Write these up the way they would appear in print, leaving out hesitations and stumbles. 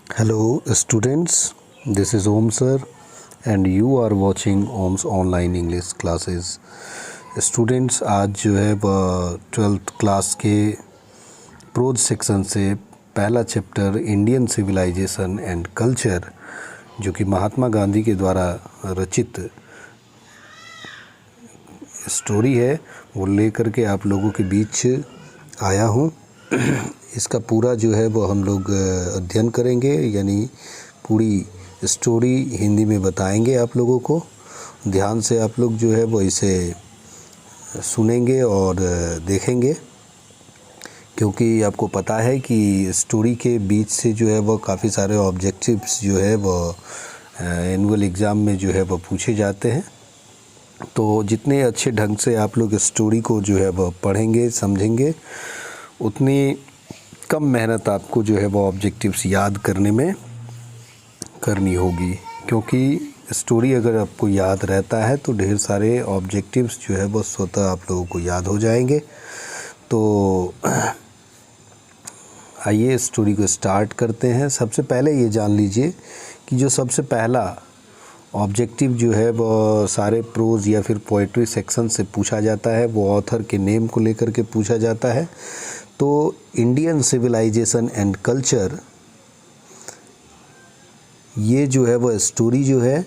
Hello students, this is Om sir and you are watching Om's online English classes. Students आज जो है वह 12th class के pros section से पहला chapter Indian civilisation and culture जो कि महात्मा गांधी के द्वारा रचित स्टोरी है वो लेकर के आप लोगों के बीच आया हूँ। इसका पूरा जो है वो हम लोग अध्ययन करेंगे, यानी पूरी स्टोरी हिंदी में बताएंगे आप लोगों को। ध्यान से आप लोग जो है वो इसे सुनेंगे और देखेंगे, क्योंकि आपको पता है कि स्टोरी के बीच से जो है वो काफ़ी सारे ऑब्जेक्टिव्स जो है वो एनुअल एग्ज़ाम में जो है वो पूछे जाते हैं। तो जितने अच्छे ढंग से आप लोग स्टोरी को जो है वो पढ़ेंगे समझेंगे, उतनी कम मेहनत आपको जो है वो ऑब्जेक्टिव्स याद करने में करनी होगी, क्योंकि स्टोरी अगर आपको याद रहता है तो ढेर सारे ऑब्जेक्टिव्स जो है वो स्वतः आप लोगों को याद हो जाएंगे। तो आइए स्टोरी को स्टार्ट करते हैं। सबसे पहले ये जान लीजिए कि जो सबसे पहला ऑब्जेक्टिव जो है वो सारे प्रोज या फिर पोइट्री सेक्शन से पूछा जाता है, वो ऑथर के नेम को लेकर के पूछा जाता है। तो इंडियन सिविलाइजेशन एंड कल्चर, ये जो है वो स्टोरी जो है,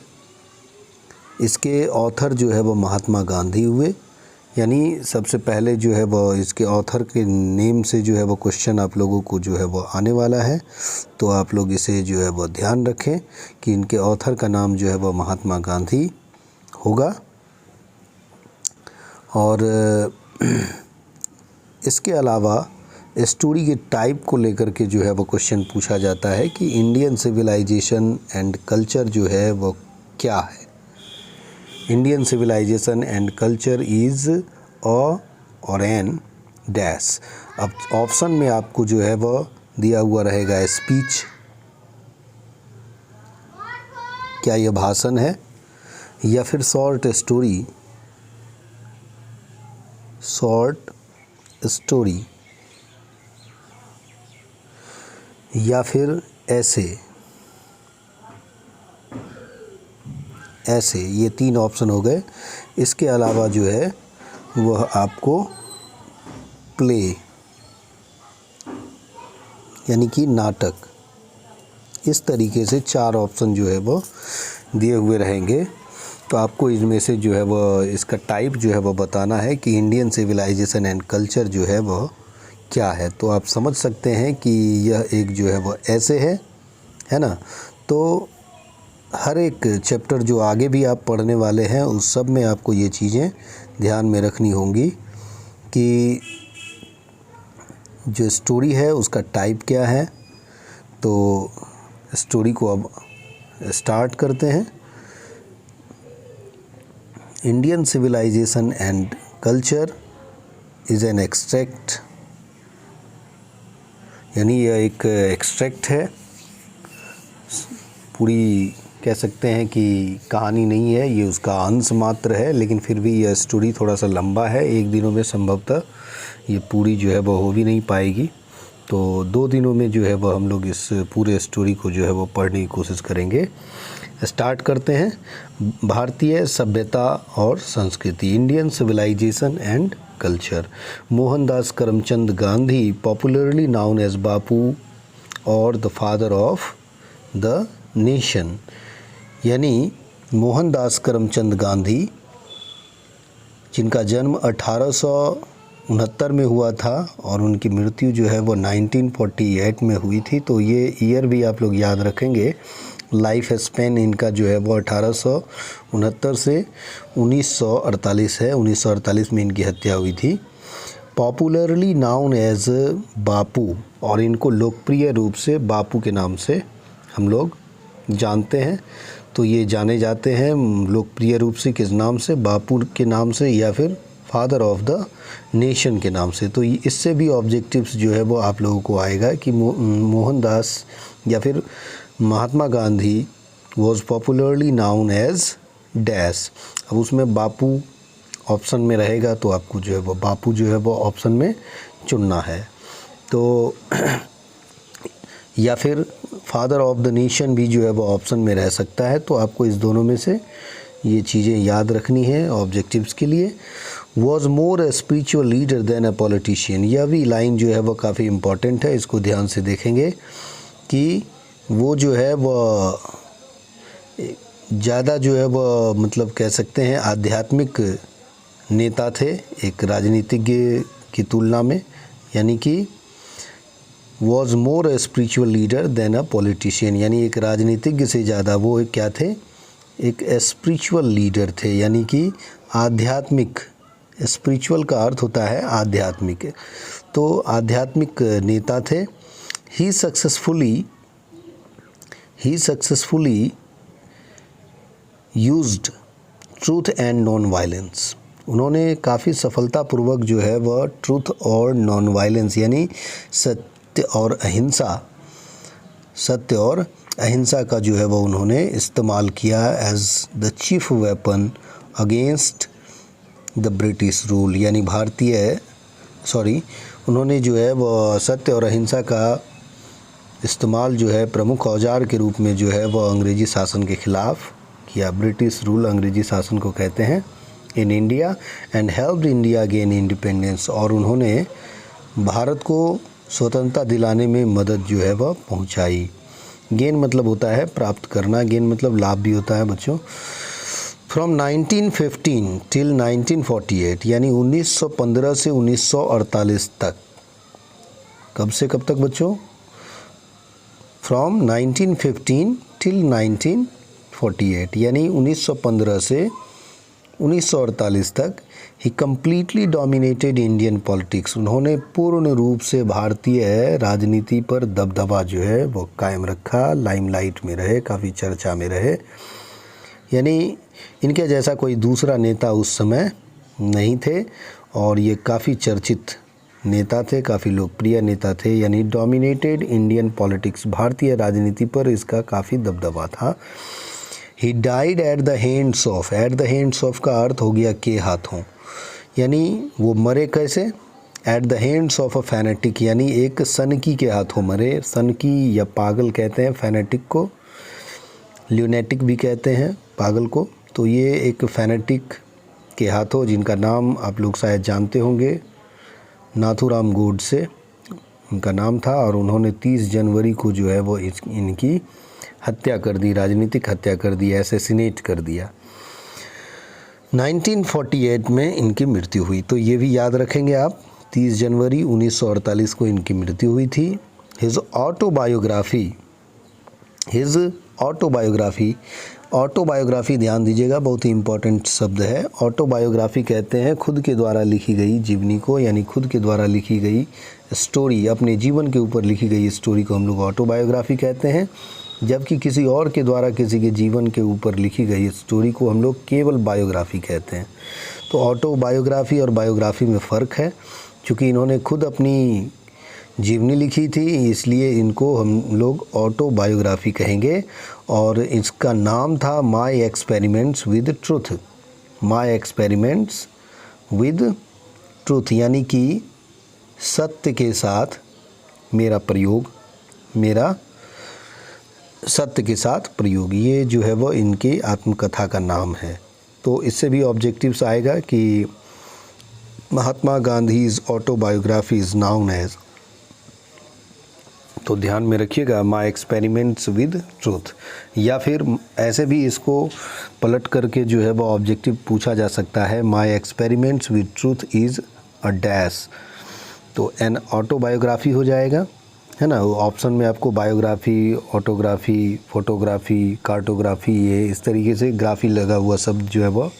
इसके ऑथर जो है वो महात्मा गांधी हुए। यानी सबसे पहले जो है वो इसके ऑथर के नेम से जो है वो क्वेश्चन आप लोगों को जो है वो आने वाला है। तो आप लोग इसे जो है वो ध्यान रखें कि इनके ऑथर का नाम जो है वो महात्मा गांधी होगा। और इसके अलावा स्टोरी के टाइप को लेकर के जो है वो क्वेश्चन पूछा जाता है कि इंडियन सिविलाइजेशन एंड कल्चर जो है वो क्या है। Indian civilisation and culture is और एन डैश। अब ऑप्शन में आपको जो है वो दिया हुआ रहेगा स्पीच, क्या यह भाषण है, या फिर शॉर्ट स्टोरी, या फिर ऐसे। ये तीन ऑप्शन हो गए। इसके अलावा जो है वह आपको प्ले यानी कि नाटक, इस तरीके से चार ऑप्शन जो है वो दिए हुए रहेंगे। तो आपको इनमें से जो है वो इसका टाइप जो है वो बताना है कि इंडियन सिविलाइजेशन एंड कल्चर जो है वो क्या है। तो आप समझ सकते हैं कि यह एक जो है वो ऐसे है ना। तो हर एक चैप्टर जो आगे भी आप पढ़ने वाले हैं उस सब में आपको ये चीज़ें ध्यान में रखनी होंगी कि जो स्टोरी है उसका टाइप क्या है। तो स्टोरी को अब स्टार्ट करते हैं। Indian civilisation and culture is an extract, यानी यह एक एक्सट्रैक्ट है, पूरी कह सकते हैं कि कहानी नहीं है, ये उसका अंश मात्र है। लेकिन फिर भी यह स्टोरी थोड़ा सा लंबा है, एक दिनों में संभवतः ये पूरी जो है वो हो भी नहीं पाएगी। तो 2 दिनों में जो है वो हम लोग इस पूरे स्टोरी को जो है वो पढ़ने की कोशिश करेंगे। स्टार्ट करते हैं। भारतीय सभ्यता और संस्कृति, Indian civilisation and culture. Mohandas Karamchand Gandhi, popularly known as Bapu और the father of the nation. यानी मोहनदास करमचंद गांधी, जिनका जन्म 1869 में हुआ था और उनकी मृत्यु जो है वो 1948 में हुई थी। तो ये ईयर भी आप लोग याद रखेंगे। लाइफ स्पेन इनका जो है वो 1869 से 1948 है। 1948 में इनकी हत्या हुई थी। पॉपुलरली नाउन एज बापू, और इनको लोकप्रिय रूप से बापू के नाम से हम लोग जानते हैं। तो ये जाने जाते हैं लोकप्रिय रूप से किस नाम से, बापू के नाम से या फिर फादर ऑफ द नेशन के नाम से। तो इससे भी ऑब्जेक्टिव्स जो है वो आप लोगों को आएगा कि मोहनदास या फिर Mahatma Gandhi was popularly known as dash. अब उसमें बापू ऑप्शन में रहेगा तो आपको जो है वो बापू जो है वो ऑप्शन में चुनना है। तो या फिर फादर ऑफ द नेशन भी जो है वो ऑप्शन में रह सकता है। तो आपको इस दोनों में से ये चीज़ें याद रखनी है ऑब्जेक्टिव्स के लिए। Was more a spiritual leader than a politician, यह भी लाइन जो है वो काफ़ी इम्पॉर्टेंट है, इसको ध्यान से देखेंगे कि वो जो है वह ज़्यादा जो है वह मतलब कह सकते हैं आध्यात्मिक नेता थे एक राजनीतिज्ञ की तुलना में, यानी कि was more a spiritual leader than a politician, यानी एक राजनीतिज्ञ से ज़्यादा वो क्या थे, एक स्पिरिचुअल लीडर थे, यानी कि आध्यात्मिक। स्पिरिचुअल का अर्थ होता है आध्यात्मिक, तो आध्यात्मिक नेता थे। He successfully used truth and non violence, उन्होंने काफ़ी सफलतापूर्वक जो है वह ट्रूथ और नॉन वायलेंस यानी सत्य और अहिंसा का जो है वह उन्होंने इस्तेमाल किया as the chief weapon against the British rule, यानी उन्होंने जो है वह सत्य और अहिंसा का इस्तेमाल जो है प्रमुख औजार के रूप में जो है वह अंग्रेज़ी शासन के ख़िलाफ़ किया। ब्रिटिश रूल अंग्रेज़ी शासन को कहते हैं in India, and helped India gain independence, और उन्होंने भारत को स्वतंत्रता दिलाने में मदद जो है वह पहुंचाई। गेन मतलब होता है प्राप्त करना, गेन मतलब लाभ भी होता है बच्चों। फ्रॉम 1915 टिल 1948, यानी 1915 से 1948 तक। कब से कब तक बच्चों? फ्रॉम 1915 टिल 1948, यानी 1915 से 1948 तक। ही कम्प्लीटली डोमिनेटेड इंडियन पॉलिटिक्स, उन्होंने पूर्ण रूप से भारतीय राजनीति पर दबदबा जो है वो कायम रखा, लाइमलाइट में रहे, काफ़ी चर्चा में रहे, यानी इनके जैसा कोई दूसरा नेता उस समय नहीं थे, और ये काफ़ी चर्चित नेता थे, काफ़ी लोकप्रिय नेता थे, यानी डोमिनेटेड इंडियन पॉलिटिक्स, भारतीय राजनीति पर इसका काफ़ी दबदबा था। He died at the hands of का अर्थ हो गया के हाथों, यानी वो मरे कैसे? At the hands of a fanatic, यानी एक सनकी के हाथों मरे। सनकी या पागल कहते हैं फैनेटिक को, ल्यूनेटिक भी कहते हैं पागल को। तो ये एक फैनेटिक के हाथों, जिनका नाम आप लोग शायद जानते होंगे, नाथूराम गोडसे उनका नाम था, और उन्होंने 30 जनवरी को जो है वो इनकी हत्या कर दी, राजनीतिक हत्या कर दी, एसेसिनेट कर दिया। 1948 में इनकी मृत्यु हुई, तो ये भी याद रखेंगे आप, 30 जनवरी 1948 को इनकी मृत्यु हुई थी। हिज ऑटोबायोग्राफी ध्यान दीजिएगा, बहुत ही इम्पोर्टेंट शब्द है। ऑटोबायोग्राफी कहते हैं खुद के द्वारा लिखी गई जीवनी को, यानी खुद के द्वारा लिखी गई स्टोरी, अपने जीवन के ऊपर लिखी गई स्टोरी को हम लोग ऑटोबायोग्राफी कहते हैं, जबकि किसी और के द्वारा किसी के जीवन के ऊपर लिखी गई स्टोरी को हम लोग केवल बायोग्राफी कहते हैं। तो ऑटोबायोग्राफी और बायोग्राफी में फ़र्क है, क्योंकि इन्होंने खुद अपनी जीवनी लिखी थी, इसलिए इनको हम लोग ऑटोबायोग्राफी कहेंगे। और इसका नाम था माय एक्सपेरिमेंट्स विद ट्रूथ, यानी कि सत्य के साथ मेरा सत्य के साथ प्रयोग, ये जो है वो इनकी आत्मकथा का नाम है। तो इससे भी ऑब्जेक्टिव्स आएगा कि महात्मा गांधीज़ ऑटोबायोग्राफी इज़ नाउन एज, तो ध्यान में रखिएगा माय एक्सपेरिमेंट्स विद ट्रूथ, या फिर ऐसे भी इसको पलट करके जो है वो ऑब्जेक्टिव पूछा जा सकता है, my experiments with truth is a dash, तो एन ऑटोबायोग्राफी हो जाएगा, है ना। ऑप्शन में आपको बायोग्राफी, ऑटोग्राफी, फोटोग्राफी, कार्टोग्राफी, ये इस तरीके से ग्राफी लगा हुआ शब्द जो है वो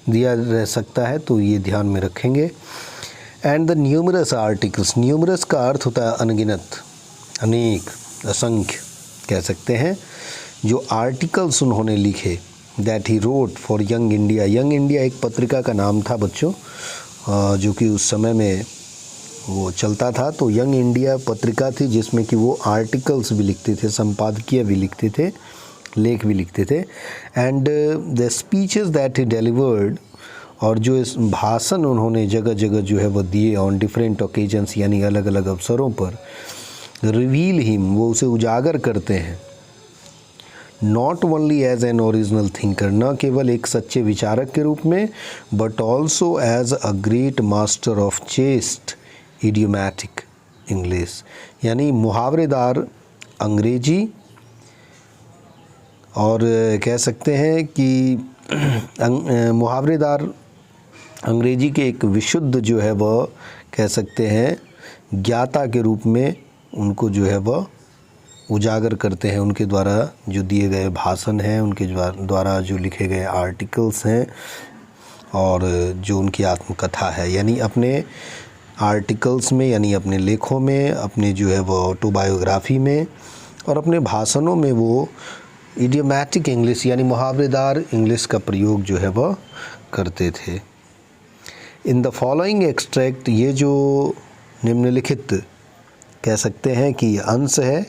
दिया रह सकता है, तो ये ध्यान में रखेंगे। And the numerous articles, numerous का अर्थ होता है अनगिनत, अनेक, असंख्य कह सकते हैं, जो आर्टिकल्स उन्होंने लिखे, that he wrote for young India. Young India एक पत्रिका का नाम था बच्चों, जो कि उस समय में वो चलता था। तो यंग इंडिया पत्रिका थी जिसमें कि वो आर्टिकल्स भी लिखते थे, संपादकीय भी लिखते थे, लेख भी लिखते थे। And the speeches that he delivered, और जो इस भाषण उन्होंने जगह जगह जो है वो दिए ऑन डिफरेंट ओकेजन्स, यानी अलग अलग अवसरों पर, रिवील हिम, वो उसे उजागर करते हैं। Not only as an original thinker, न केवल एक सच्चे विचारक के रूप में, but also as a great master of chaste idiomatic English, यानी मुहावरेदार अंग्रेजी, और कह सकते हैं कि मुहावरेदार अंग्रेजी के एक विशुद्ध जो है वह कह सकते हैं ज्ञाता के रूप में उनको जो है वह उजागर करते हैं। उनके द्वारा जो दिए गए भाषण हैं, उनके द्वारा जो लिखे गए आर्टिकल्स हैं, और जो उनकी आत्मकथा है, यानी अपने आर्टिकल्स में, यानी अपने लेखों में, अपने जो है वो ऑटोबायोग्राफी में और अपने भाषणों में वो इडियोमैटिक इंग्लिश यानी मुहावरेदार इंग्लिश का प्रयोग जो है वह करते थे। इन द फॉलोइंग एक्सट्रैक्ट, ये जो निम्नलिखित कह सकते हैं कि अंश है।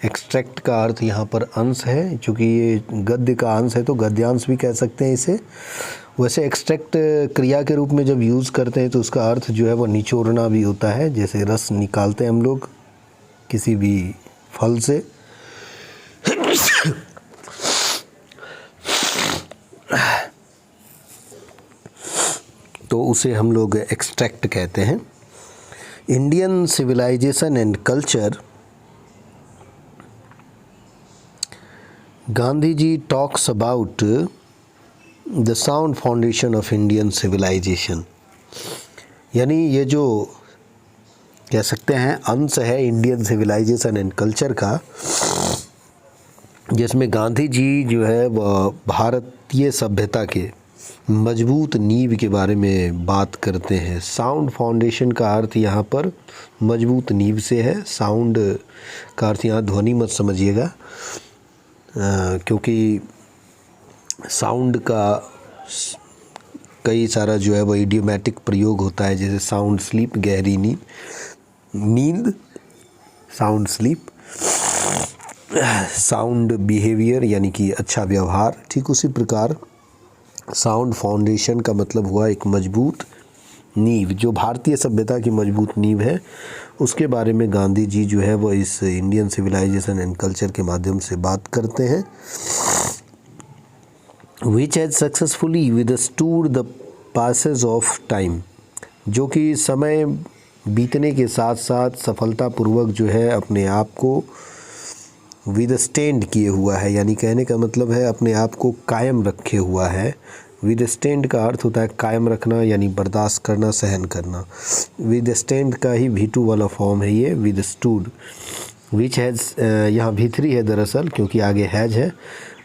एक्सट्रैक्ट का अर्थ यहाँ पर अंश है, चूँकि ये गद्य का अंश है तो गद्यांश भी कह सकते हैं इसे। वैसे एक्सट्रैक्ट क्रिया के रूप में जब यूज़ करते हैं तो उसका अर्थ जो है वो निचोड़ना भी होता है, जैसे रस निकालते हैं हम लोग किसी भी फल से। तो उसे हम लोग एक्सट्रैक्ट कहते हैं। Indian civilisation and culture, Gandhi ji talks about the sound foundation of Indian civilization, यानी ये जो कह सकते हैं अंश है इंडियन सिविलाइजेशन एंड कल्चर का, जिसमें गांधी जी जो है वह भारतीय सभ्यता के मजबूत नींव के बारे में बात करते हैं। साउंड फाउंडेशन का अर्थ यहाँ पर मजबूत नींव से है। साउंड का अर्थ यहाँ ध्वनि मत समझिएगा, क्योंकि साउंड का कई सारा जो है वो इडियोमैटिक प्रयोग होता है, जैसे साउंड स्लीप, गहरी नींद, साउंड स्लीप, साउंड बिहेवियर यानी कि अच्छा व्यवहार। ठीक उसी प्रकार साउंड फाउंडेशन का मतलब हुआ एक मजबूत नींव, जो भारतीय सभ्यता की मजबूत नींव है, उसके बारे में गांधी जी जो है वो इस इंडियन सिविलाइजेशन एंड कल्चर के माध्यम से बात करते हैं। Which has successfully withstood the passage of time, जो कि समय बीतने के साथ साथ सफलतापूर्वक जो है अपने आप को विदस्टैंड किए हुआ है, यानी कहने का मतलब है अपने आप को कायम रखे हुआ है। विदस्टैंड का अर्थ होता है कायम रखना, यानी बर्दाश्त करना, सहन करना। विदस्टैंड का ही V2 वाला फॉर्म है ये, विदस्टूड। विच हैज़ यहाँ V3 है दरअसल, क्योंकि आगे हैज है।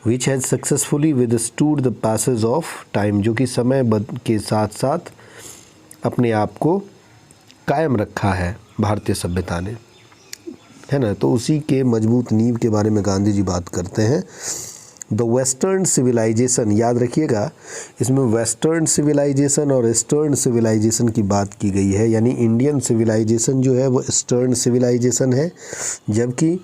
Which has successfully withstood the passage of time, जो कि समय के साथ साथ अपने आप को कायम रखा है भारतीय सभ्यता ने, है ना। तो उसी के मजबूत नींव के बारे में गांधी जी बात करते हैं। द वेस्टर्न सिविलाइजेशन, याद रखिएगा इसमें वेस्टर्न सिविलाइजेशन और ईस्टर्न सिविलाइजेशन की बात की गई है, यानी इंडियन सिविलाइजेशन जो है वो ईस्टर्न सिविलाइजेशन है, जबकि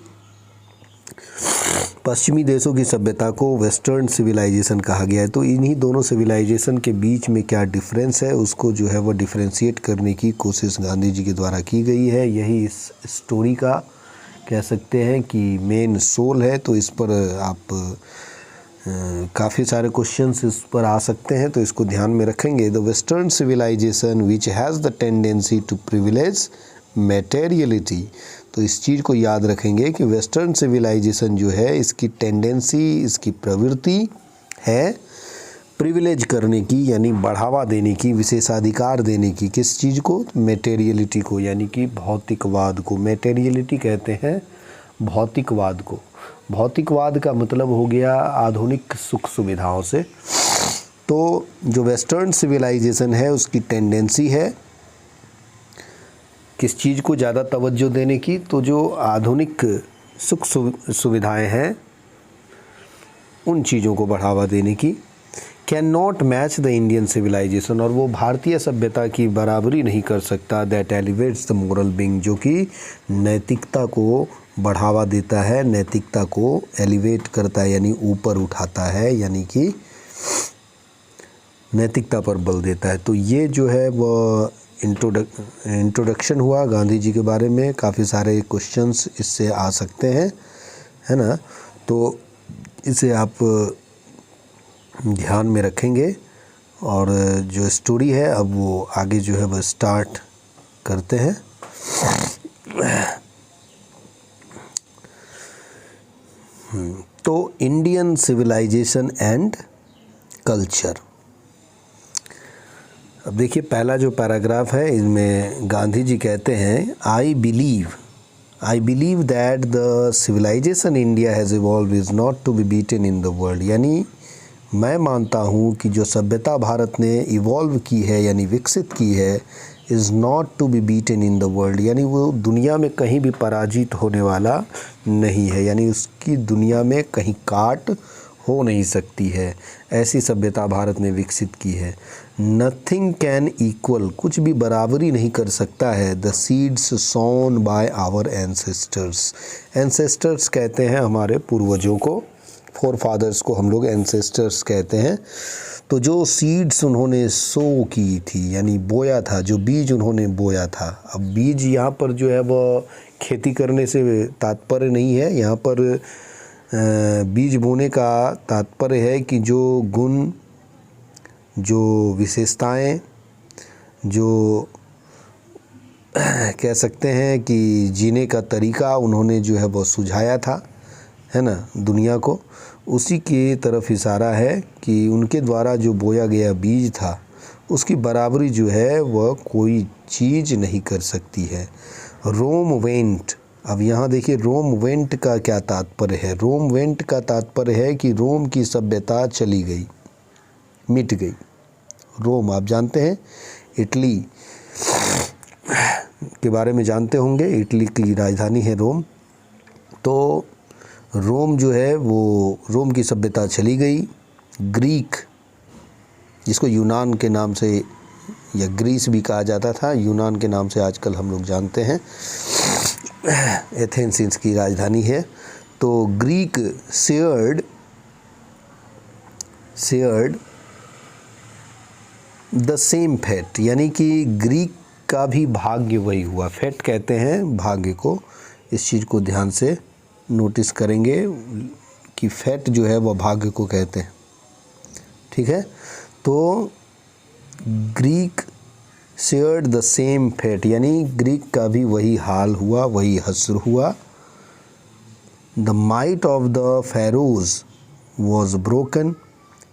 पश्चिमी देशों की सभ्यता को वेस्टर्न सिविलाइजेशन कहा गया है। तो इन्हीं दोनों सिविलाइजेशन के बीच में क्या डिफरेंस है, उसको जो है वो डिफरेंशिएट करने की कोशिश गांधी जी के द्वारा की गई है। यही इस स्टोरी का कह सकते हैं कि मेन सोल है। तो इस पर आप काफ़ी सारे क्वेश्चंस इस पर आ सकते हैं, तो इसको ध्यान में रखेंगे। The western civilization which has the tendency to privilege materiality, तो इस चीज़ को याद रखेंगे कि वेस्टर्न सिविलाइजेशन जो है इसकी टेंडेंसी, इसकी प्रवृत्ति है प्रिविलेज करने की, यानी बढ़ावा देने की, विशेषाधिकार देने की। किस चीज़ को? मटेरियलिटी को, यानी कि भौतिकवाद को। मटेरियलिटी कहते हैं भौतिकवाद को। भौतिकवाद का मतलब हो गया आधुनिक सुख सुविधाओं से। तो जो वेस्टर्न सिविलाइजेशन है उसकी टेंडेंसी है किस चीज़ को ज़्यादा तवज्जो देने की? तो जो आधुनिक सुख सुविधाएं हैं उन चीज़ों को बढ़ावा देने की। Can not match the Indian civilization, और वो भारतीय सभ्यता की बराबरी नहीं कर सकता। That elevates the moral being, जो कि नैतिकता को बढ़ावा देता है, नैतिकता को एलिवेट करता है, यानी ऊपर उठाता है, यानी कि नैतिकता पर बल देता है। तो ये जो है वो इंट्रोडक्शन हुआ गांधी जी के बारे में। काफ़ी सारे क्वेश्चंस इससे आ सकते हैं, है ना। तो इसे आप ध्यान में रखेंगे और जो स्टोरी है अब वो आगे जो है वो स्टार्ट करते हैं। तो इंडियन सिविलाइजेशन एंड कल्चर। अब देखिए पहला जो पैराग्राफ है इसमें गांधी जी कहते हैं I believe that the civilization India has evolved is not to be beaten in the world. यानी मैं मानता हूँ कि जो सभ्यता भारत ने इवॉल्व की है यानी विकसित की है, is not to be beaten in the world, यानी वो दुनिया में कहीं भी पराजित होने वाला नहीं है, यानी उसकी दुनिया में कहीं काट हो नहीं सकती है। ऐसी सभ्यता भारत ने विकसित की है। नथिंग कैन इक्वल, कुछ भी बराबरी नहीं कर सकता है the seeds sown by our ancestors. Ancestors कहते हैं हमारे पूर्वजों को, फोर फादर्स को हम लोग एंसेस्टर्स कहते हैं। तो जो सीड्स उन्होंने सो की थी यानी बोया था, जो बीज उन्होंने बोया था। अब बीज यहाँ पर जो है वह खेती करने से तात्पर्य नहीं है, यहाँ पर बीज बोने का तात्पर्य है कि जो गुण, जो विशेषताएं, जो कह सकते हैं कि जीने का तरीका उन्होंने जो है वो सुझाया था, है ना, दुनिया को, उसी की तरफ इशारा है कि उनके द्वारा जो बोया गया बीज था उसकी बराबरी जो है वह कोई चीज़ नहीं कर सकती है। रोम वेंट, अब यहाँ देखिए रोम वेंट का क्या तात्पर्य है। रोम वेंट का तात्पर्य है कि रोम की सभ्यता चली गई, मिट गई। रोम आप जानते हैं इटली के बारे में जानते होंगे, इटली की राजधानी है रोम। तो रोम जो है वो, रोम की सभ्यता चली गई। ग्रीक, जिसको यूनान के नाम से या ग्रीस भी कहा जाता था, यूनान के नाम से आजकल हम लोग जानते हैं, एथेंस इसकी राजधानी है। तो Greek shared the same fate, यानी कि ग्रीक का भी भाग्य वही हुआ। फेट कहते हैं भाग्य को, इस चीज़ को ध्यान से नोटिस करेंगे कि फेट जो है वह भाग्य को कहते हैं, ठीक है। तो Greek shared the same fate, यानी ग्रीक का भी वही हाल हुआ, वही हश्र हुआ। The might of the Pharaohs was broken.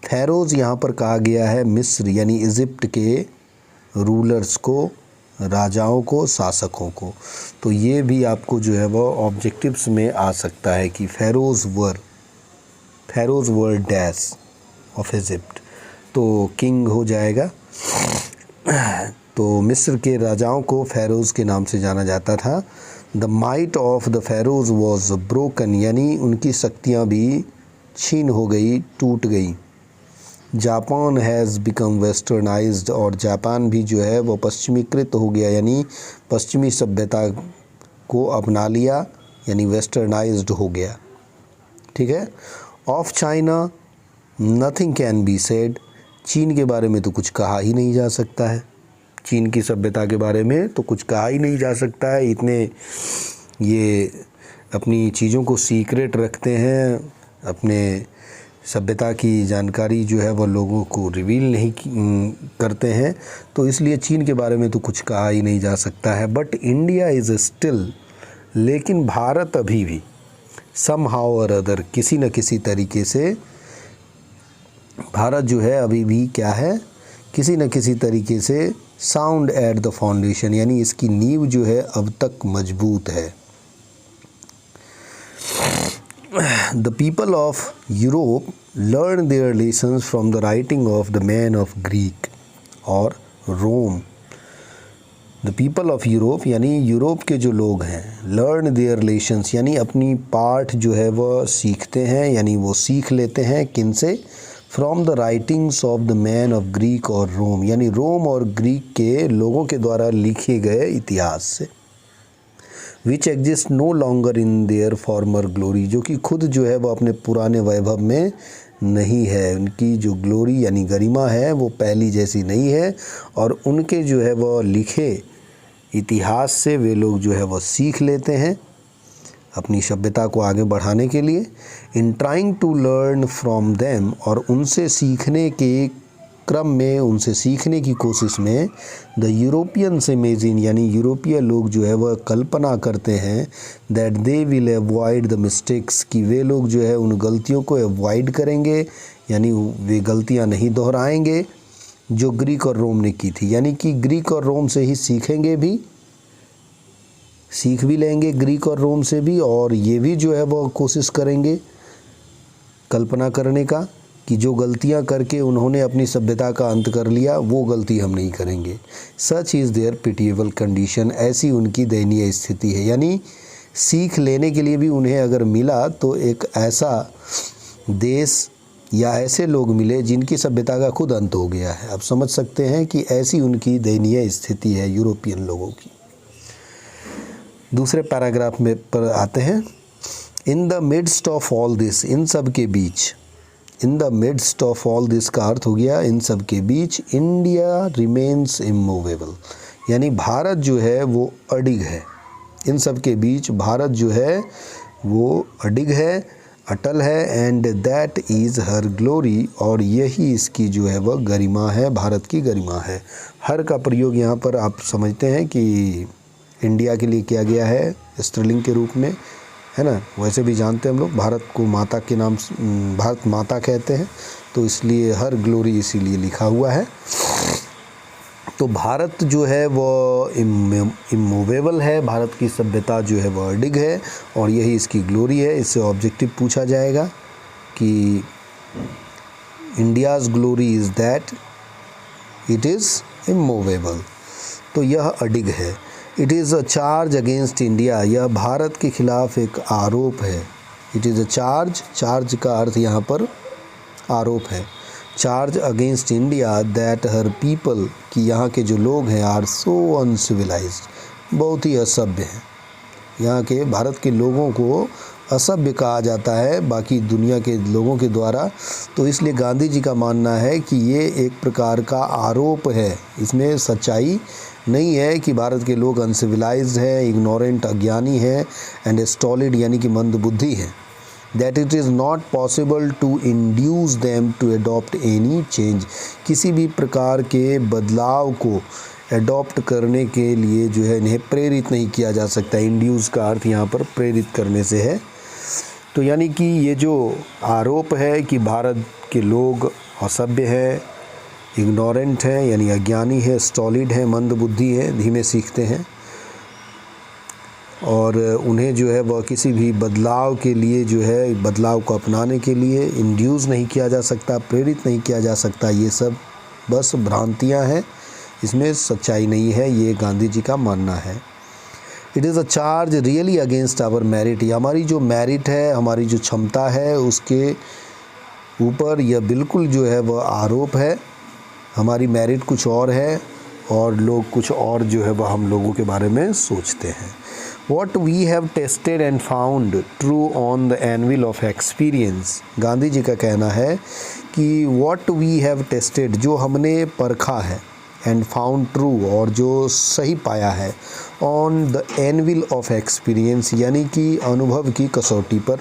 Pharaohs यहाँ पर कहा गया है मिस्र यानी इजिप्ट के रूलर्स को, राजाओं को, शासकों को। तो ये भी आपको जो है वो ऑब्जेक्टिव्स में आ सकता है कि फेरोज वर डैश ऑफ इजिप्ट, तो किंग हो जाएगा। तो मिस्र के राजाओं को फेरोज के नाम से जाना जाता था। The might of the Pharaohs was broken, यानी उनकी शक्तियाँ भी छीन हो गई, टूट गई। जापान हैज़ बिकम वेस्टर्नाइज्ड, और जापान भी जो है वो पश्चिमीकृत हो गया, यानी पश्चिमी सभ्यता को अपना लिया, यानी वेस्टर्नाइज्ड हो गया, ठीक है। Of China nothing can be said, चीन के बारे में तो कुछ कहा ही नहीं जा सकता है। चीन की सभ्यता के बारे में तो कुछ कहा ही नहीं जा सकता है। इतने ये अपनी चीज़ों को सीक्रेट रखते हैं, अपने सभ्यता की जानकारी जो है वह लोगों को रिवील नहीं करते हैं, तो इसलिए चीन के बारे में तो कुछ कहा ही नहीं जा सकता है। बट इंडिया इज़ स्टिल, लेकिन भारत अभी भी समहाउ और अदर, किसी न किसी तरीके से भारत जो है अभी भी क्या है, किसी न किसी तरीके से साउंड एट द फाउंडेशन, यानी इसकी नींव जो है अब तक मजबूत है। The people of Europe learned their lessons from the writing of the men of Greek और Rome. The people of Europe यानी यूरोप के जो लोग हैं, learn their lessons यानी अपनी पाठ जो है वह सीखते हैं, यानी वो सीख लेते हैं किनसे, from the writings of the man of Greek और रोम, यानी रोम और ग्रीक के लोगों के द्वारा लिखे गए इतिहास से। Which exist no longer in their former glory, जो कि खुद जो है वो अपने पुराने वैभव में नहीं है, उनकी जो ग्लोरी यानी गरिमा है वो पहली जैसी नहीं है। और उनके जो है वो लिखे इतिहास से वे लोग जो है वो सीख लेते हैं अपनी सभ्यता को आगे बढ़ाने के लिए। In trying to learn from them, और उनसे सीखने के क्रम में, उनसे सीखने की कोशिश में, द यूरोपियंस इमेजिन यानी यूरोपीय लोग जो है वह कल्पना करते हैं that they will avoid the mistakes, कि वे लोग जो है उन गलतियों को अवॉइड करेंगे, यानी वे गलतियां नहीं दोहराएंगे जो ग्रीक और रोम ने की थी। यानी कि ग्रीक और रोम से ही सीखेंगे भी, सीख भी लेंगे ग्रीक और रोम से भी, और ये भी जो है वो कोशिश करेंगे कल्पना करने का कि जो गलतियां करके उन्होंने अपनी सभ्यता का अंत कर लिया वो गलती हम नहीं करेंगे। Such is their pitiable condition, ऐसी उनकी दयनीय स्थिति है। यानी सीख लेने के लिए भी उन्हें अगर मिला तो एक ऐसा देश या ऐसे लोग मिले जिनकी सभ्यता का खुद अंत हो गया है। आप समझ सकते हैं कि ऐसी उनकी दयनीय स्थिति है यूरोपियन लोगों की। दूसरे पैराग्राफ में पर आते हैं। In the midst of all this, इन सब के बीच, in the midst of all this का अर्थ हो गया इन सब के बीच, इंडिया रिमेन्स इमूवेबल, यानी भारत जो है वो अडिग है। इन सब के बीच भारत जो है वो अडिग है, अटल है। And that is her glory, और यही इसकी जो है वह गरिमा है, भारत की गरिमा है। हर का प्रयोग यहाँ पर आप समझते हैं कि इंडिया के लिए किया गया है स्त्रीलिंग के रूप में, है ना। वैसे भी जानते हैं हम लोग भारत को माता के नाम, भारत माता कहते हैं, तो इसलिए हर ग्लोरी इसीलिए लिखा हुआ है। तो भारत जो है वो इमूवेबल है, भारत की सभ्यता जो है वो अडिग है, और यही इसकी ग्लोरी है। इससे ऑब्जेक्टिव पूछा जाएगा कि India's glory is that it is immovable, तो यह अडिग है। It is a charge against India, यह भारत के खिलाफ एक आरोप है। It is a charge, charge का अर्थ यहाँ पर आरोप है। Charge against India that her people, कि यहाँ के जो लोग हैं, आर सो अनसिविलाइज्ड, बहुत ही असभ्य हैं। यहाँ के भारत के लोगों को असभ्य कहा जाता है बाकी दुनिया के लोगों के द्वारा। तो इसलिए गांधी जी का मानना है कि ये एक प्रकार का आरोप है, इसमें सच्चाई नहीं है कि भारत के लोग अनसिविलाइज्ड हैं, इग्नोरेंट अज्ञानी हैं, एंड स्टॉलिड यानी कि मंदबुद्धि हैं। That it is not possible to induce them to adopt any change, किसी भी प्रकार के बदलाव को अडॉप्ट करने के लिए जो है इन्हें प्रेरित नहीं किया जा सकता। इंड्यूस का अर्थ यहाँ पर प्रेरित करने से है। तो यानी कि ये जो आरोप है कि भारत के लोग असभ्य हैं, इग्नोरेंट हैं यानी अज्ञानी है, स्टॉलिड है, मंदबुद्धि है, धीमे सीखते हैं, और उन्हें जो है वह किसी भी बदलाव के लिए जो है बदलाव को अपनाने के लिए इंड्यूस नहीं किया जा सकता, प्रेरित नहीं किया जा सकता। ये सब बस भ्रांतियां हैं, इसमें सच्चाई नहीं है, ये गांधी जी का मानना है। It is a charge really against our merit, हमारी जो मेरिट है, हमारी जो क्षमता है, उसके ऊपर यह बिल्कुल जो है वह आरोप है। हमारी मेरिट कुछ और है और लोग कुछ और जो है वह हम लोगों के बारे में सोचते हैं। What we have tested and found true on the anvil of experience, Gandhi ji का कहना है कि what we have tested, जो हमने परखा है, and found true, और जो सही पाया है, on the anvil of experience, यानी कि अनुभव की कसौटी पर,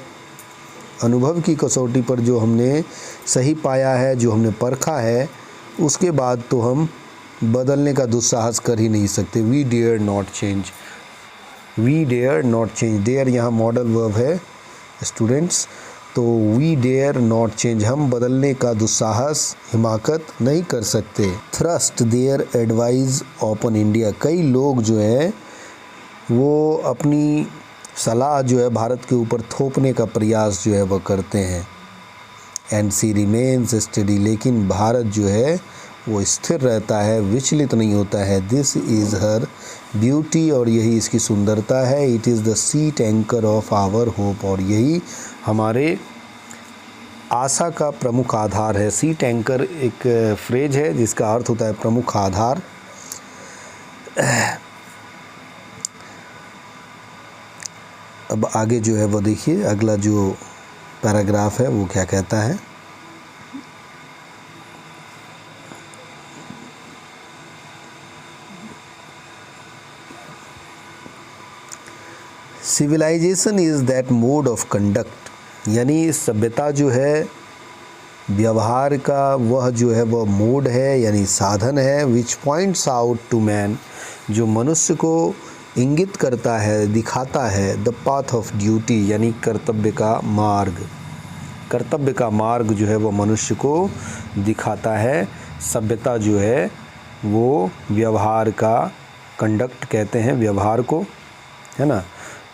अनुभव की कसौटी पर जो हमने सही पाया है, जो हमने परखा है, उसके बाद तो हम बदलने का दुस्साहस कर ही नहीं सकते। We dare not change, we dare not change, dare यहाँ मॉडल वर्ब है स्टूडेंट्स, तो वी डेयर नॉट चेंज, हम बदलने का दुस्साहस, हिमाकत नहीं कर सकते। Thrust their advice upon India, कई लोग जो हैं वो अपनी सलाह जो है भारत के ऊपर थोपने का प्रयास जो है वह करते हैं। एंड सी रिमेन्स स्टडी, लेकिन भारत जो है वो स्थिर रहता है, विचलित नहीं होता है। दिस इज़ हर ब्यूटी, और यही इसकी सुंदरता है। It is the sheet anchor of our hope, और यही हमारे आशा का प्रमुख आधार है। सीट एंकर एक फ्रेज है जिसका अर्थ होता है प्रमुख आधार। अब आगे जो है वो देखिए, अगला जो पैराग्राफ है वो क्या कहता है। Civilization is that mode of conduct, यानी सभ्यता जो है व्यवहार का वह जो है वह मोड है यानी साधन है, विच पॉइंट्स आउट टू मैन, जो मनुष्य को इंगित करता है, दिखाता है, द पाथ ऑफ ड्यूटी यानी कर्तव्य का मार्ग। कर्तव्य का मार्ग जो है वह मनुष्य को दिखाता है। सभ्यता जो है वो व्यवहार का, कंडक्ट कहते हैं व्यवहार को, है ना।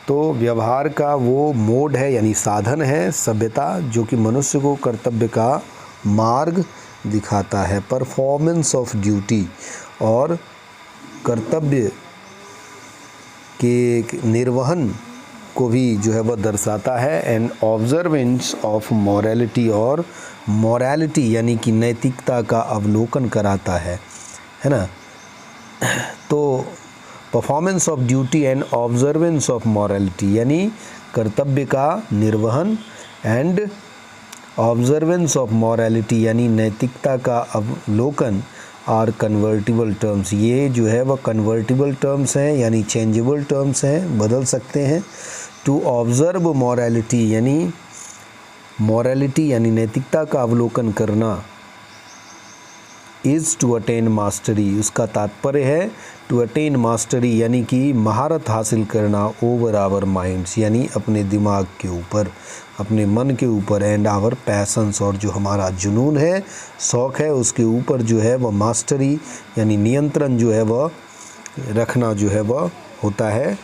तो व्यवहार का वो मोड है यानी साधन है सभ्यता, जो कि मनुष्य को कर्तव्य का मार्ग दिखाता है। परफॉर्मेंस ऑफ ड्यूटी, और कर्तव्य के निर्वहन को भी जो है वह दर्शाता है। एंड ऑब्जर्वेंस ऑफ मॉरलिटी, और मॉरलिटी यानी कि नैतिकता का अवलोकन कराता है ना। तो performance of duty and observance of morality यानी कर्तव्य का निर्वहन एंड ऑब्जर्वेंस ऑफ मॉरलिटी यानी नैतिकता का अवलोकन आर कन्वर्टिबल टर्म्स। ये जो है वह कन्वर्टिबल टर्म्स हैं यानी चेंजेबल टर्म्स हैं, बदल सकते हैं। टू ऑब्जर्व मॉरलिटी यानी नैतिकता का अवलोकन करना, इज़ टू अटेन मास्टरी, उसका तात्पर्य है टू अटेन मास्टरी यानी कि महारत हासिल करना ओवर आवर माइंड्स यानी अपने दिमाग के ऊपर, अपने मन के ऊपर, एंड आवर पैशंस और जो हमारा जुनून है, शौक़ है, उसके ऊपर जो है वह मास्टरी यानी नियंत्रण जो है वह रखना जो है वह होता है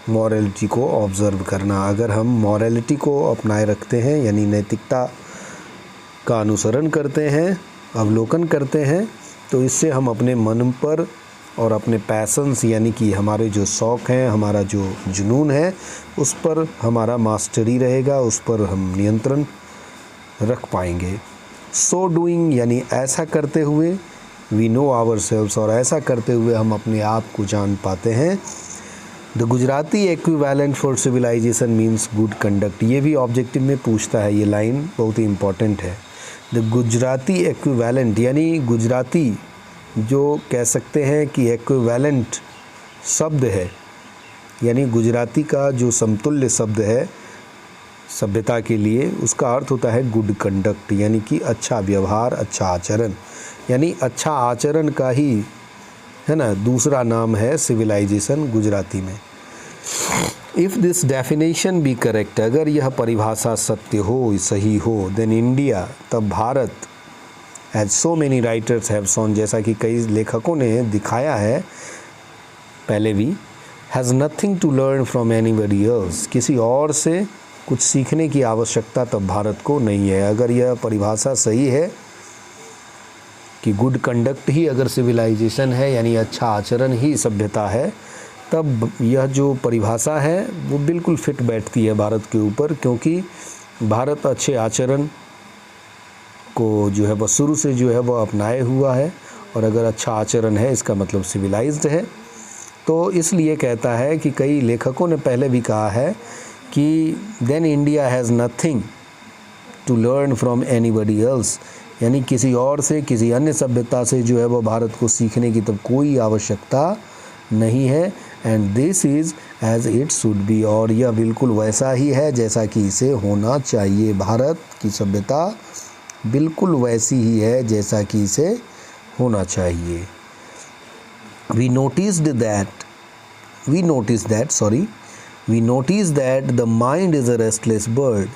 मॉरलिटी को ऑब्ज़र्व करना। अगर हम मॉरलिटी को अपनाए रखते हैं यानी नैतिकता का अनुसरण करते हैं, अवलोकन करते हैं, तो इससे हम अपने मन पर और अपने पैशंस यानी कि हमारे जो शौक़ हैं, हमारा जो जुनून है, उस पर हमारा मास्टरी रहेगा, उस पर हम नियंत्रण रख पाएंगे। सो डूइंग यानी ऐसा करते हुए, वी नो आवर सेल्व्स, और ऐसा करते हुए हम अपने आप को जान पाते हैं। The Gujarati equivalent for civilization means good conduct, ये भी ऑब्जेक्टिव में पूछता है, ये लाइन बहुत ही इम्पॉर्टेंट है। द गुजराती एक्विवेलेंट यानी गुजराती जो कह सकते हैं कि एक्विवेलेंट शब्द है, यानी गुजराती का जो समतुल्य शब्द है सभ्यता के लिए, उसका अर्थ होता है गुड कंडक्ट यानी कि अच्छा व्यवहार, अच्छा आचरण, यानी अच्छा आचरण का ही है ना दूसरा नाम है सिविलाइजेशन गुजराती में। If this definition be correct, अगर यह परिभाषा सत्य हो, सही हो, देन इंडिया, तब भारत, as so many writers have shown, जैसा कि कई लेखकों ने दिखाया है पहले भी, has nothing to learn from anybody else, किसी और से कुछ सीखने की आवश्यकता तब भारत को नहीं है। अगर यह परिभाषा सही है कि गुड कंडक्ट ही अगर सिविलाइजेशन है यानी अच्छा आचरण ही सभ्यता है, तब यह जो परिभाषा है वो बिल्कुल फिट बैठती है भारत के ऊपर, क्योंकि भारत अच्छे आचरण को जो है वह शुरू से जो है वह अपनाए हुआ है, और अगर अच्छा आचरण है इसका मतलब सिविलाइज्ड है। तो इसलिए कहता है कि कई लेखकों ने पहले भी कहा है कि then India has nothing to learn from anybody else, यानी किसी और से, किसी अन्य सभ्यता से जो है वह भारत को सीखने की तब कोई आवश्यकता नहीं है। And this is as it should be, और यह बिल्कुल वैसा ही है जैसा कि इसे होना चाहिए। भारत की सभ्यता बिल्कुल वैसी ही है जैसा कि इसे होना चाहिए। We noticed that the mind is a restless bird,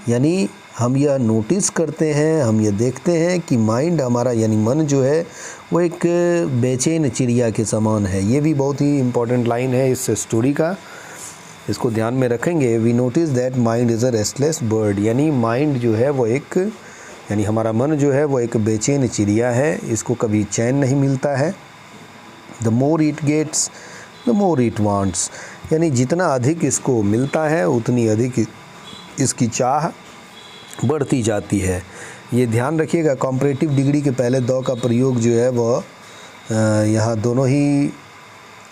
यानी हम यह नोटिस करते हैं, हम यह देखते हैं कि माइंड हमारा यानी मन जो है वो एक बेचैन चिड़िया के समान है। ये भी बहुत ही इम्पोर्टेंट लाइन है इस स्टोरी का, इसको ध्यान में रखेंगे। We notice that mind is a restless bird, यानी माइंड जो है वो एक, यानी हमारा मन जो है वो एक बेचैन चिड़िया है, इसको कभी चैन नहीं मिलता है। The more it gets the more it wants, यानी जितना अधिक इसको मिलता है उतनी अधिक इसकी चाह बढ़ती जाती है। ये ध्यान रखिएगा, कॉम्परेटिव डिग्री के पहले द का प्रयोग जो है वह यहाँ दोनों ही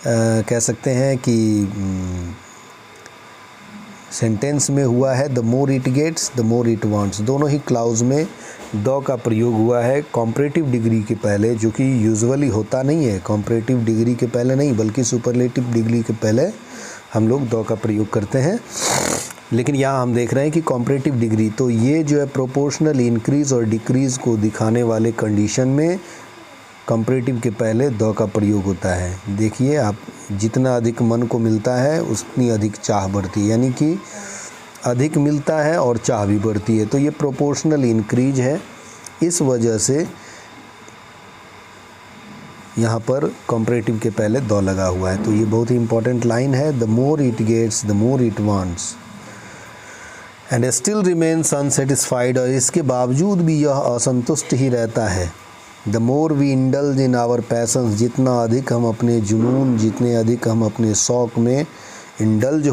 कह सकते हैं कि सेंटेंस में हुआ है। The more it gets the more it wants, दोनों ही क्लाउज में द का प्रयोग हुआ है कॉम्परेटिव डिग्री के पहले, जो कि यूजुअली होता नहीं है। कॉम्परेटिव डिग्री के पहले नहीं बल्कि सुपरलेटिव डिग्री के पहले हम लोग द का प्रयोग करते हैं। लेकिन यहाँ हम देख रहे हैं कि कॉम्परेटिव डिग्री, तो ये जो है प्रोपोर्शनल इंक्रीज़ और डिक्रीज़ को दिखाने वाले कंडीशन में कंपैरेटिव के पहले द का प्रयोग होता है। देखिए आप, जितना अधिक मन को मिलता है उतनी अधिक चाह बढ़ती है, यानी कि अधिक मिलता है और चाह भी बढ़ती है। तो ये प्रोपोर्शनल इंक्रीज है, इस वजह से यहाँ पर कंपैरेटिव के पहले द लगा हुआ है। तो ये बहुत ही इंपॉर्टेंट लाइन है। The more it gets the more it wants and still remains unsatisfied, और इसके बावजूद भी यह असंतुष्ट ही रहता है। The more we indulge in our passions, जितना अधिक हम अपने जुनून, जितने अधिक हम अपने शौक़ में इंडल्ज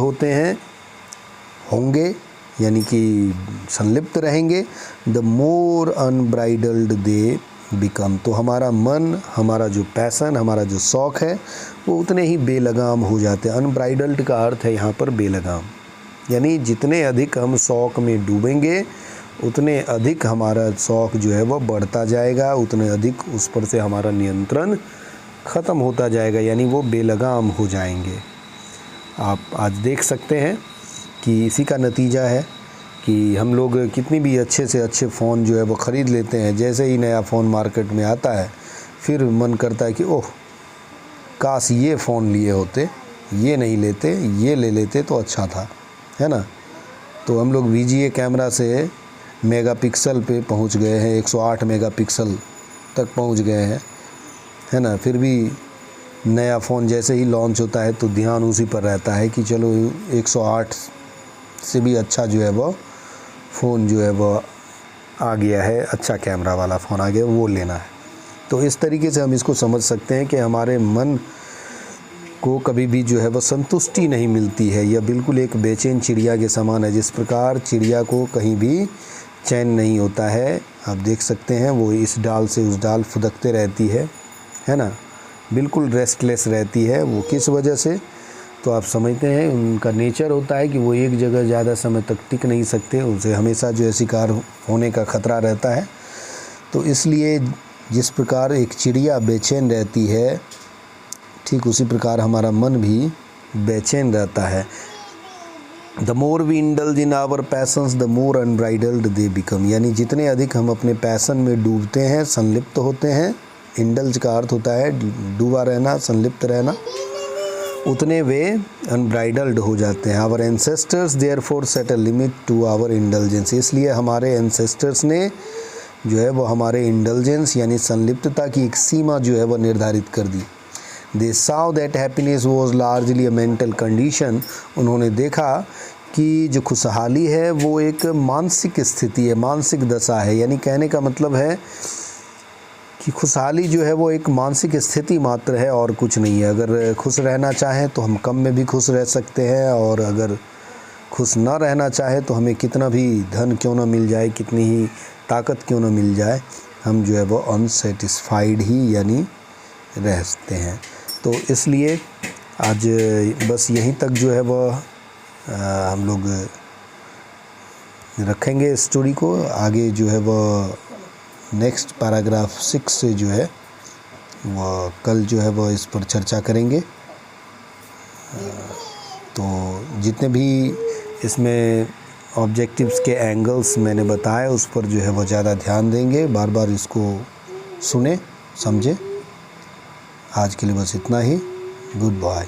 होंगे यानी कि संलिप्त रहेंगे, the more unbridled they become, तो हमारा मन, हमारा जो पैसन, हमारा जो शौक़ है वो उतने ही बेलगाम हो जाते हैं। अनब्राइडल्ड का अर्थ है यहाँ पर बेलगाम, यानी जितने अधिक हम शौक़ में डूबेंगे उतने अधिक हमारा शौक़ जो है वो बढ़ता जाएगा, उतने अधिक उस पर से हमारा नियंत्रण ख़त्म होता जाएगा, यानी वो बेलगाम हो जाएंगे। आप आज देख सकते हैं कि इसी का नतीजा है कि हम लोग कितनी भी अच्छे से अच्छे फ़ोन जो है वो ख़रीद लेते हैं, जैसे ही नया फ़ोन मार्केट में आता है फिर मन करता है कि ओह काश ये फ़ोन लिए होते, ये नहीं लेते, ये ले लेते तो अच्छा था, है ना। तो हम लोग VGA कैमरा से मेगापिक्सल पे पहुंच गए हैं, 108 मेगापिक्सल तक पहुंच गए हैं, है ना। फिर भी नया फ़ोन जैसे ही लॉन्च होता है तो ध्यान उसी पर रहता है कि चलो 108 से भी अच्छा जो है वो फ़ोन जो है वो आ गया है, अच्छा कैमरा वाला फ़ोन आ गया, वो लेना है। तो इस तरीके से हम इसको समझ सकते हैं कि हमारे मन को कभी भी जो है वो संतुष्टि नहीं मिलती है। यह बिल्कुल एक बेचैन चिड़िया के समान है। जिस प्रकार चिड़िया को कहीं भी चैन नहीं होता है, आप देख सकते हैं वो इस डाल से उस डाल फुदकते रहती है ना, बिल्कुल रेस्टलेस रहती है। वो किस वजह से, तो आप समझते हैं उनका नेचर होता है कि वो एक जगह ज़्यादा समय तक टिक नहीं सकते, उसे हमेशा जो है शिकार होने का ख़तरा रहता है। तो इसलिए जिस प्रकार एक चिड़िया बेचैन रहती है, ठीक उसी प्रकार हमारा मन भी बेचैन रहता है। The more we indulge in our passions the more unbridled they become, यानी जितने अधिक हम अपने पैसन में डूबते हैं, संलिप्त होते हैं, इंडल्ज का अर्थ होता है डूबा रहना, संलिप्त रहना, उतने वे अनब्राइडल्ड हो जाते हैं। Our ancestors therefore set a limit to our indulgence, इसलिए हमारे एंसेस्टर्स ने जो है वो हमारे इंडल्जेंस यानी संलिप्तता की एक सीमा जो है वो निर्धारित कर दी। They saw that happiness was largely a mental condition, उन्होंने देखा कि जो खुशहाली है वो एक मानसिक स्थिति है, मानसिक दशा है। यानी कहने का मतलब है कि खुशहाली जो है वो एक मानसिक स्थिति मात्र है और कुछ नहीं है। अगर खुश रहना चाहें तो हम कम में भी खुश रह सकते हैं, और अगर खुश ना रहना चाहे तो हमें कितना भी धन क्यों ना मिल जाए, कितनी ही ताकत क्यों ना मिल जाए, हम जो है वो अनसेटिस्फाइड ही यानी रह सकते हैं। तो इसलिए आज बस यहीं तक जो है वो हम लोग रखेंगे स्टोरी को। आगे जो है वो नेक्स्ट पैराग्राफ 6 से जो है वो कल जो है वो इस पर चर्चा करेंगे। तो जितने भी इसमें ऑब्जेक्टिव्स के एंगल्स मैंने बताए उस पर जो है वो ज़्यादा ध्यान देंगे, बार बार इसको सुने समझे। आज के लिए बस इतना ही। Good bye.